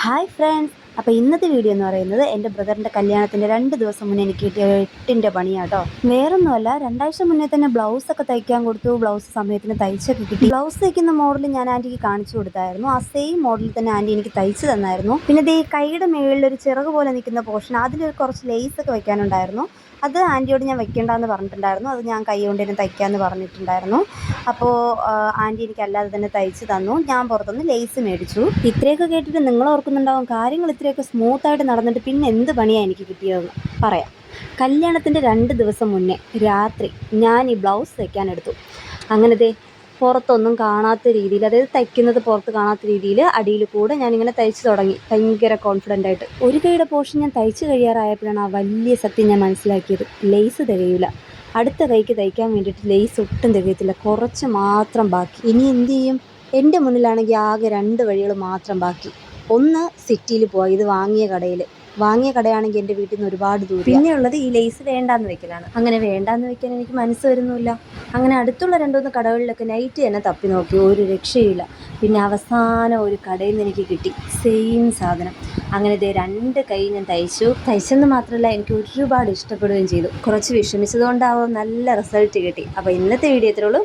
Hi friends, അപ്പോൾ ഇന്നത്തെ video എന്ന് പറയുന്നത് എൻ്റെ ബ്രദറിൻ്റെ കല്യാണത്തിൻ്റെ 2 ദിവസം മുന്നേ എനിക്ക് കിട്ടിയ എട്ടിൻ്റെ പണിയാട്ടോ. വേറൊന്നുമല്ല, 2 ആഴ്ച മുന്നേ തന്നെ ബ്ലൗസൊക്കെ തയ്ക്കാൻ കൊടുത്തു. ബ്ലൗസ് സമയത്തിന് തയ്ച്ചൊക്കെ കിട്ടി. ബ്ലൗസ് തയ്ക്കുന്ന മോഡൽ ഞാൻ ആൻറ്റിക്ക് കാണിച്ചു കൊടുത്തായിരുന്നു. ആ സെയിം മോഡലിൽ തന്നെ ആൻറ്റി എനിക്ക് തയ്ച്ച് തന്നായിരുന്നു. പിന്നെ ഈ കൈയുടെ മുകളിലൊരു ചിറക് പോലെ നിൽക്കുന്ന പോർഷൻ, അതിലൊരു കുറച്ച് ലേസൊക്കെ വെക്കാനുണ്ടായിരുന്നു. അത് ആൻറ്റിയോട് ഞാൻ വെക്കേണ്ടെന്ന് പറഞ്ഞിട്ടുണ്ടായിരുന്നു. അത് ഞാൻ കൈ കൊണ്ട് തന്നെ തയ്ക്കാമെന്ന് പറഞ്ഞിട്ടുണ്ടായിരുന്നു. അപ്പോൾ ആൻറ്റി എനിക്ക് അല്ലാതെ തന്നെ തയ്ച്ച് തന്നു. ഞാൻ പുറത്തുനിന്ന് ലേസ് മേടിച്ചു. ഇത്രയൊക്കെ കേട്ടിട്ട് നിങ്ങൾ ഓർക്കുന്നുണ്ടാവും, കാര്യങ്ങൾ ഇത്രയൊക്കെ സ്മൂത്തായിട്ട് നടന്നിട്ട് പിന്നെ എന്ത് പണിയാണ് എനിക്ക് കിട്ടിയതെന്ന്. പറയാം. കല്യാണത്തിൻ്റെ 2 ദിവസം മുന്നേ രാത്രി ഞാൻ ഈ ബ്ലൗസ് തയ്ക്കാനെടുത്തു. അങ്ങനെ പുറത്തൊന്നും കാണാത്ത രീതിയിൽ, അതായത് തയ്ക്കുന്നത് പുറത്ത് കാണാത്ത രീതിയിൽ അടിയിൽ കൂടെ ഞാനിങ്ങനെ തയ്ച്ച് തുടങ്ങി, ഭയങ്കര കോൺഫിഡൻ്റ് ആയിട്ട്. ഒരു കൈയുടെ പോർഷൻ ഞാൻ തയ്ച്ച് കഴിയാറായപ്പോഴാണ് ആ വലിയ സത്യം ഞാൻ മനസ്സിലാക്കിയത്. ലേസ് തികയില്ല. അടുത്ത കൈക്ക് തയ്ക്കാൻ വേണ്ടിയിട്ട് ലേസ് ഒട്ടും തികയത്തില്ല, കുറച്ച് മാത്രം ബാക്കി. ഇനി എന്ത് ചെയ്യും? എൻ്റെ മുന്നിലാണെങ്കിൽ ആകെ 2 വഴികൾ മാത്രം ബാക്കി. ഒന്ന് സിറ്റിയിൽ പോവാം, ഇത് വാങ്ങിയ കടയാണെങ്കിൽ എൻ്റെ വീട്ടിൽ നിന്ന് ഒരുപാട് ദൂരം. പിന്നെയുള്ളത് ഈ ലേസ് വേണ്ടാന്ന് വെക്കലാണ്. അങ്ങനെ വേണ്ടാന്ന് വെക്കാൻ എനിക്ക് മനസ്സ് വരുന്നില്ല. അങ്ങനെ അടുത്തുള്ള 2-3 കടകളിലൊക്കെ നൈറ്റ് തന്നെ തപ്പി നോക്കി, ഒരു രക്ഷയില്ല. പിന്നെ അവസാനം ഒരു കടയിൽ നിന്ന് എനിക്ക് കിട്ടി സെയിം സാധനം. അങ്ങനെ 2 കൈ ഞാൻ തയ്ച്ചെന്ന് മാത്രമല്ല, എനിക്ക് ഒരുപാട് ഇഷ്ടപ്പെടുകയും ചെയ്തു. കുറച്ച് വിഷമിച്ചതുകൊണ്ടാവും നല്ല റിസൾട്ട് കിട്ടി. അപ്പോൾ ഇന്നത്തെ വീഡിയോ ഇത്രയുള്ളൂ.